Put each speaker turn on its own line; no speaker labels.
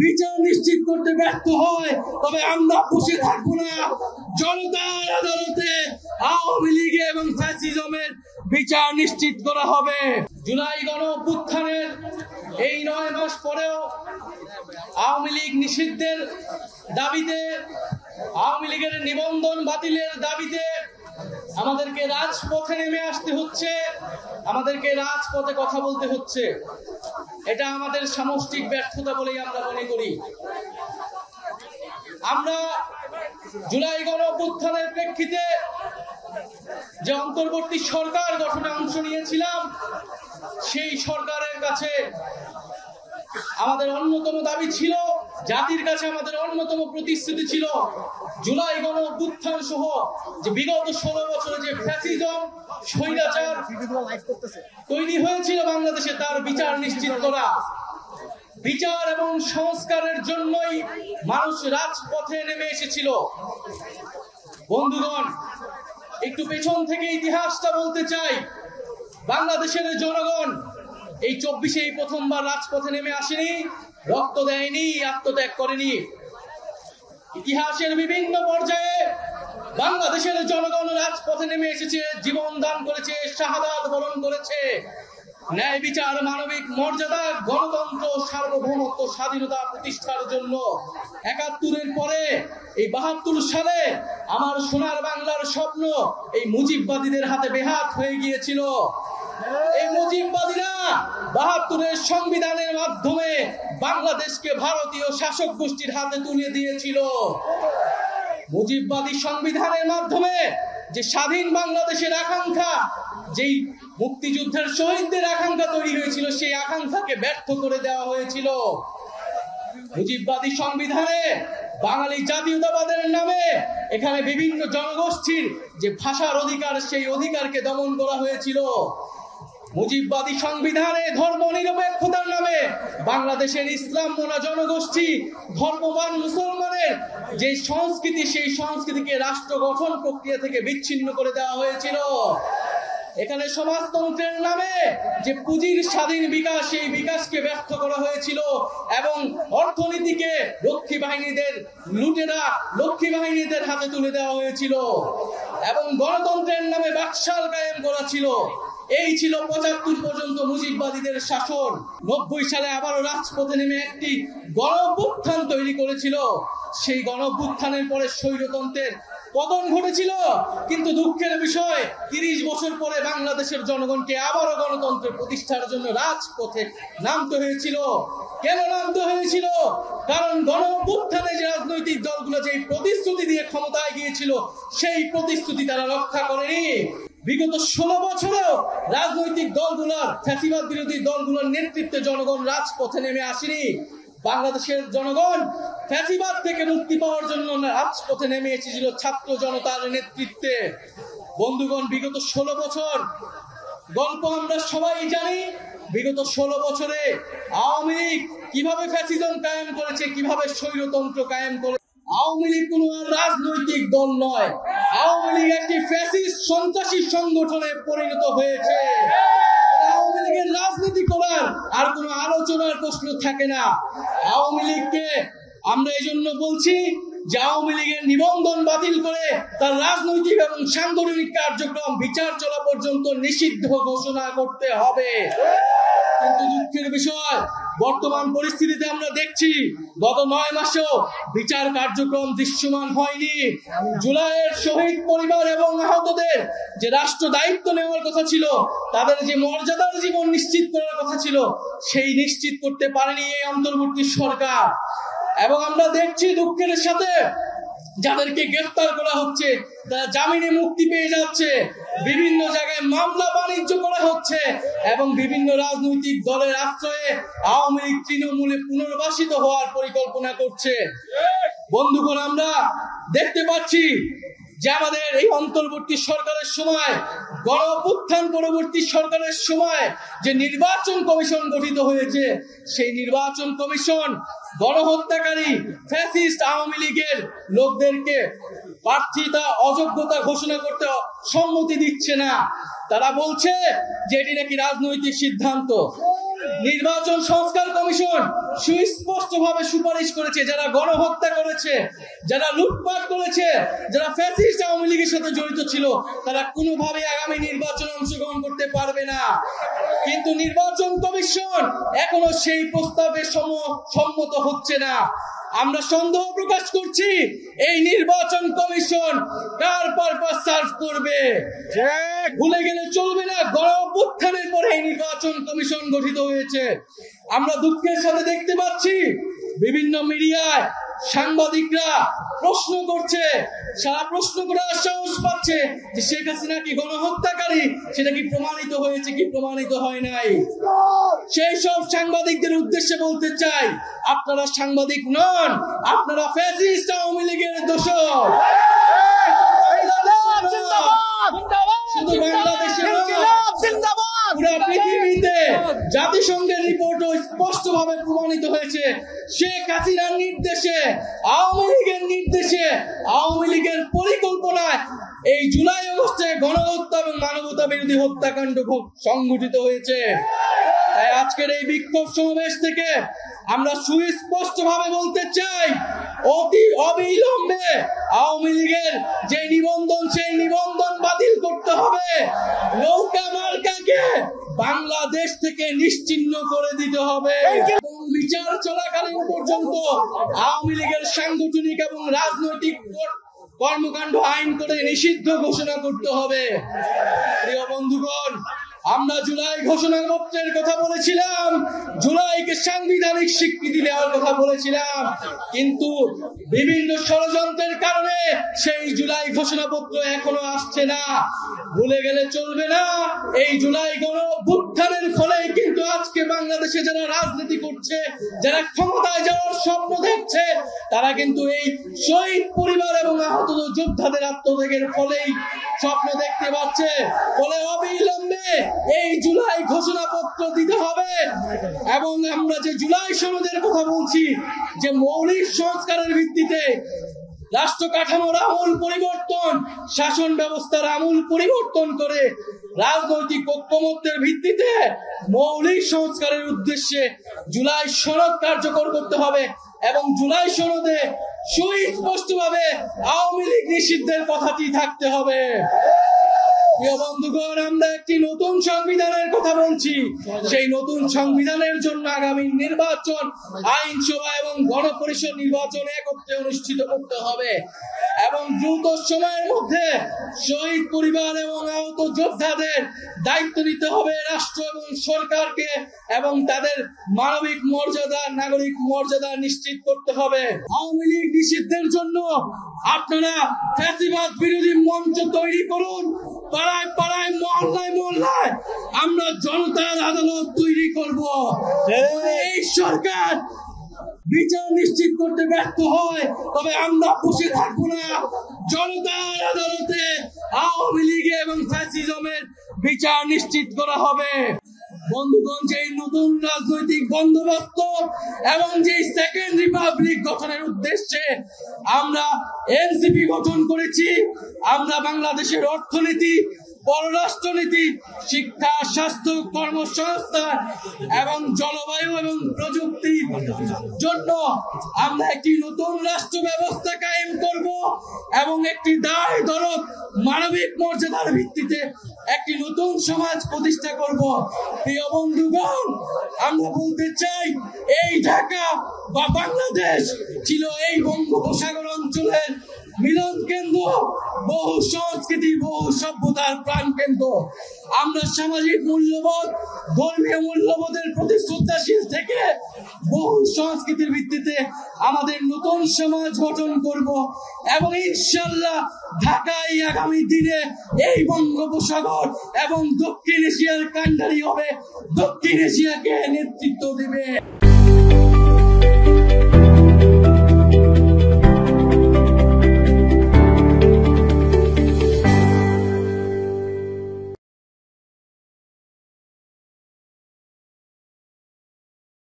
বিচার নিশ্চিত করতে ব্যর্থ হয়, তবে আমরা বসে থাকবো না। জনতার আদালতে আওয়ামী লীগ এবং ফ্যাসিজমের বিচার নিশ্চিত করা হবে। জুলাই গণঅভ্যুত্থানের এই 9 মাস পরেও আওয়ামী লীগ নিষিদ্ধের দাবিতে, আওয়ামী লীগের নিবন্ধন বাতিলের দাবিতে আমাদেরকে রাজপথে নেমে আসতে হচ্ছে, আমাদেরকে রাজপথে কথা বলতে হচ্ছে। এটা আমাদের সামষ্টিক ব্যর্থতা বলেই আমরা মনে করি। আমরা জুলাই গণঅভ্যুত্থানের প্রেক্ষিতে যে অন্তর্বর্তী সরকার গঠনে অংশ নিয়েছিলাম, সেই সরকারের কাছে আমাদের অন্যতম দাবি ছিল, জাতির কাছে আমাদের অন্যতম প্রতিশ্রুতি ছিল, জুলাই গণঅভ্যুত্থান সহ যে বিগত 16 বছরে যে ফ্যাসিজম স্বৈরাচার তৈরি হয়েছিল বাংলাদেশে, তার বিচার নিশ্চিত করা। বিচার এবং সংস্কারের জন্যই মানুষ রাজপথে নেমে এসেছিল। বন্ধুগণ, একটু পেছন থেকে ইতিহাসটা বলতে চাই। বাংলাদেশের জনগণ এই 24-এই প্রথমবার রাজপথে নেমে আসেনি, রক্ত দেয়নি, আত্মত্যাগ করেনি। ইতিহাসের বিভিন্ন পর্যায়ে বাংলাদেশের জনগণ রাজপথে নেমে এসেছে, জীবন দান করেছে, শাহাদাত বরণ করেছে। ন্যায় বিচার, মানবিক মর্যাদা, গণতন্ত্র, সার্বভৌমত্ব, স্বাধীনতা প্রতিষ্ঠার জন্য 71-এর পরে এই 72 সালে আমার সোনার বাংলার স্বপ্ন এই মুজিববাদীদের হাতে বেহাত হয়ে গিয়েছিল। এই মুজিববাদীরা 72-এর সংবিধানের মাধ্যমে বাংলাদেশকে ভারতীয় শাসক গোষ্ঠীর হাতে তুলে দিয়েছিল। মুজিববাদী সংবিধানের মাধ্যমে যে স্বাধীন বাংলাদেশের আকাঙ্ক্ষা, যেই মুক্তিযুদ্ধের শহীদদের আকাঙ্ক্ষা তৈরি হয়েছিল, সেই আকাঙ্ক্ষাকে ব্যর্থ করে দেওয়া হয়েছিল। মুজিববাদী সংবিধানে বাঙালি জাতীয়তাবাদের নামে এখানে বিভিন্ন জনগোষ্ঠীর যে ভাষার অধিকার, সেই অধিকারকে দমন করা হয়েছিল। মুজিববাদী সংবিধানে ধর্ম নিরপেক্ষতার নামে বাংলাদেশের ইসলাম মোনা জনগোষ্ঠী, ধর্মবান মুসলমানের যে সংস্কৃতি, সেই সংস্কৃতিকে রাষ্ট্র গঠন প্রক্রিয়া থেকে বিচ্ছিন্ন করে দেওয়া হয়েছিল। এখানে সমাজতন্ত্রের নামে যে পুঁজির স্বাধীন বিকাশ, সেই বিকাশকে ব্যর্থ করা হয়েছিল এবং অর্থনীতিকে রক্ষী বাহিনীদের, লুটেরা লক্ষ্মী বাহিনীদের হাতে তুলে দেওয়া হয়েছিল এবং গণতন্ত্রের নামে বাকশাল কায়েম করা ছিল। এই ছিল 75 পর্যন্ত মুজিববাদীদের শাসন। 90 সালে আবারও রাজপথে নেমে একটি গণঅভ্যুত্থান তৈরি করেছিল। সেই গণঅভ্যুত্থানের পরে স্বৈরতন্ত্রের পতন ঘটেছিল, কিন্তু দুঃখের বিষয় 30 বছর পরে বাংলাদেশের জনগণকে আবারও গণতন্ত্রের প্রতিষ্ঠার জন্য রাজপথে নামতে হয়েছিল। কেন নামতে হয়েছিল? কারণ গণঅভ্যুত্থানে যে রাজনৈতিক দলগুলো যে প্রতিশ্রুতি দিয়ে ক্ষমতায় গিয়েছিল, সেই প্রতিশ্রুতি তারা রক্ষা করেনি। বিগত 16 বছরেও রাজনৈতিক দলগুলোর, ফ্যাসিবাদ বিরোধী দলগুলোর নেতৃত্বে জনগণ রাজপথে নেমে আসেনি। বাংলাদেশের জনগণ ফ্যাসিবাদ থেকে মুক্তি পাওয়ার জন্য রাজপথে নেমে এসেছিল ছাত্র জনতার নেতৃত্বে। বন্ধুগণ, বিগত 16 বছর গল্প আমরা সবাই জানি। বিগত 16 বছরে আওয়ামী লীগ কিভাবে ফ্যাসিজম কায়েম করেছে, কিভাবে স্বৈরতন্ত্র কায়েম করে। আওয়ামী লীগ কোনো রাজনৈতিক দল নয়, আওয়ামী লীগ একটি ফ্যাসিস্ট সন্ত্রাসী সংগঠনে পরিণত হয়েছে। আওয়ামী লীগের রাজনীতি করার আর কোনো আলোচনার প্রশ্ন থাকে না। আওয়ামী লীগকে আমরা এই জন্য বলছি যে আওয়ামী লীগের নিবন্ধন বাতিল করে তার রাজনৈতিক এবং সাংগঠনিক কার্যক্রম বিচার চলা পর্যন্ত নিষিদ্ধ ঘোষণা করতে হবে। কিন্তু দুঃখের বিষয়, বর্তমান পরিস্থিতিতে আমরা দেখছি গত 9 মাসেও বিচার কার্যক্রম দৃশ্যমান হয়নি। জুলাইয়ের শহীদ পরিবার এবং আহতদের যে রাষ্ট্র দায়িত্ব নেওয়ার কথা ছিল, তাদের যে মর্যাদার জীবন নিশ্চিত করার কথা ছিল, সেই নিশ্চিত করতে পারেনি এই অন্তর্বর্তী সরকার। এবং আমরা দেখছি দুঃখের সাথে যাদেরকে গ্রেফতার করা হচ্ছে তারা জামিনে মুক্তি পেয়ে যাচ্ছে, বিভিন্ন জায়গায় মামলা বাণিজ্য করা হচ্ছে এবং বিভিন্ন রাজনৈতিক দলের আশ্রয়ে আওয়ামী লীগ তৃণমূলে পুনর্বাসিত হওয়ার পরিকল্পনা করছে। বন্ধুগণ, আমরা দেখতে পাচ্ছি যে আমাদের এই অন্তর্বর্তী সরকারের সময়, গণঅভ্যুত্থান পরবর্তী সরকারের সময় যে নির্বাচন কমিশন গঠিত হয়েছে, সেই নির্বাচন কমিশন গণহত্যাকারী ফ্যাসিস্ট আওয়ামী লীগের লোকদেরকে প্রার্থীতা অযোগ্যতা ঘোষণা করতে সম্মতি দিচ্ছে না। তারা বলছে যে এটি নাকি রাজনৈতিক সিদ্ধান্ত। নির্বাচন সংস্কার কমিশন সুস্পষ্টভাবে সুপারিশ করেছে, যারা গণহত্যা করেছে, যারা লুটপাট করেছে, যারা ফ্যাসিস্ট আওয়ামী লীগের সাথে জড়িত ছিল, তারা কোনোভাবে আগামী নির্বাচনে অংশগ্রহণ করতে পারবে না। কিন্তু নির্বাচন কমিশন এখনো সেই প্রস্তাবে সম্মত হচ্ছে না। আমরা সন্দেহ প্রকাশ করছি এই নির্বাচন কমিশন কার পারপাস সার্ভ করবে। ভুলে গেলে চলবে না, গণ অভ্যুত্থানের পরে এই নির্বাচন কমিশন গঠিত হয়েছে। আমরা দুঃখের সাথে দেখতে পাচ্ছি বিভিন্ন মিডিয়ায় সাংবাদিকরা প্রশ্ন করছে, সারা প্রশ্ন করার সাহস পাচ্ছে যে শেখ হাসিনা কি গণহত্যাকারী, সেটা কি প্রমাণিত হয়েছে কি প্রমাণিত হয় নাই। সেই সব সাংবাদিকদের উদ্দেশ্যে বলতে চাই, আপনারা সাংবাদিক নন, আপনারা ফ্যাসিস্ট আওয়ামী লীগের দোসর। শুধু বাংলাদেশে পুরো পৃথিবীতে জাতিসংঘের রিপোর্টও স্পষ্টভাবে প্রমাণিত হয়েছে, শেখ হাসিনার নির্দেশে, আওয়ামী লীগের নির্দেশে, আওয়ামী লীগের পরিকল্পনায় এই জুলাই আগস্টে গণহত্যা এবং মানবতা বিরোধী হত্যাকাণ্ড সংঘটিত হয়েছে। তাই আজকের এই বিক্ষোভ সমাবেশ থেকে আমরা সুস্পষ্টভাবে বলতে চাই, অতি অবিলম্বে আওয়ামী লীগের যে নিবন্ধন, সেই নিবন্ধন বাতিল করতে হবে। নৌকা মার্কাকে বাংলাদেশ থেকে নিশ্চিহ্ন করে দিতে হবে। বিচার চলাকালীন পর্যন্ত আওয়ামী লীগের সাংগঠনিক এবং রাজনৈতিক কর্মকাণ্ড আইন করে নিষিদ্ধ ঘোষণা করতে হবে। প্রিয় বন্ধুগণ, আমরা জুলাই ঘোষণাপত্রের কথা বলেছিলাম, জুলাইকে সাংবিধানিক স্বীকৃতি দেওয়ার কথা বলেছিলাম, কিন্তু বিভিন্ন ষড়যন্ত্রের কারণে সেই জুলাই ঘোষণাপত্র এখনো আসছে না। ভুলে গেলে চলবে না, এই জুলাই গণ অভ্যুত্থানের ফলেই কিন্তু আজকে বাংলাদেশে যারা রাজনীতি করছে, যারা ক্ষমতায় যাওয়ার স্বপ্ন দেখছে, তারা কিন্তু এই শহীদ পরিবার এবং আহত যোদ্ধাদের আত্মত্যাগের ফলেই স্বপ্ন দেখতে পাচ্ছে। ফলে অবিলম্বে এই জুলাই ঘোষণাপত্র দিতে হবে। এবং আমরা যে জুলাই সনদের কথা বলছি, যে মৌলিক সংস্কারের ভিত্তিতে রাষ্ট্র কাঠামোর আমূল পরিবর্তন, শাসন ব্যবস্থার আমূল পরিবর্তন করে রাজনৈতিক ঐক্যমত্যের ভিত্তিতে মৌলিক সংস্কারের উদ্দেশ্যে জুলাই সনদ কার্যকর করতে হবে। এবং জুলাই সনদে সুস্পষ্টভাবে আওয়ামী লীগ নিষিদ্ধের কথাটি থাকতে হবে। প্রিয় বন্ধুগণ, আমরা একটি নতুন সংবিধানের কথা বলছি। সেই নতুন সংবিধানের জন্য আগামী নির্বাচন, আইনসভা এবং গণপরিষদ নির্বাচন একত্রে অনুষ্ঠিত করতে হবে এবং দ্রুত সময়ের মধ্যে শহীদ পরিবার এবং আহত যোদ্ধাদের দায়িত্ব নিতে হবে রাষ্ট্র এবং সরকারকে, এবং তাদের মানবিক মর্যাদা, নাগরিক মর্যাদা নিশ্চিত করতে হবে। আওয়ামী লীগ নিষিদ্ধের জন্য আপনারা ফ্যাসিবাদ বিরোধী মঞ্চ তৈরি করুন। পাড়ায় পাড়ায়, মহল্লায় মহল্লায় আমরা জনতার আদালত তৈরি করব। এই সরকার বিচার নিশ্চিত করতে ব্যর্থ হয়, তবে আমরা বসে থাকবো না। জনতার আদালতে আওয়ামী লীগ এবং ফ্যাসিজমের বিচার নিশ্চিত করা হবে। বন্ধুগণ, যে নতুন রাজনৈতিক বন্দোবস্ত এবং যে সেকেন্ড রিপাবলিক গঠনের উদ্দেশ্যে আমরা এনসিপি গঠন করেছি, আমরা বাংলাদেশের অর্থনীতি, পররাষ্ট্রনীতি, শিক্ষা, স্বাস্থ্য, কর্মসংস্থান এবং জলবায়ু এবং প্রযুক্তির জন্য আমরা একটি নতুন রাষ্ট্র ব্যবস্থা কায়েম করব এবং একটি দায় দরদ মানবিক মর্যাদার ভিত্তিতে একটি নতুন সমাজ প্রতিষ্ঠা করব। প্রিয় বন্ধুগণ, আমরা বলতে চাই, এই ঢাকা বা বাংলাদেশ ছিল এই বঙ্গোপসাগর অঞ্চলের মিলন কেন্দ্র, বহু সংস্কৃতি, বহু সভ্যতার প্রাণ কেন্দ্র। আমরা সামাজিক মূল্যবোধ, ধর্মীয় মূল্যবোধের প্রতি শ্রদ্ধাশীল থেকে বহু সংস্কৃতির ভিত্তিতে আমাদের নতুন সমাজ গঠন করব এবং ইনশাল্লাহ ঢাকায় আগামী দিনে এই বঙ্গোপসাগর এবং দক্ষিণ এশিয়ার কান্ডারি হবে, দক্ষিণ এশিয়াকে নেতৃত্ব দেবে।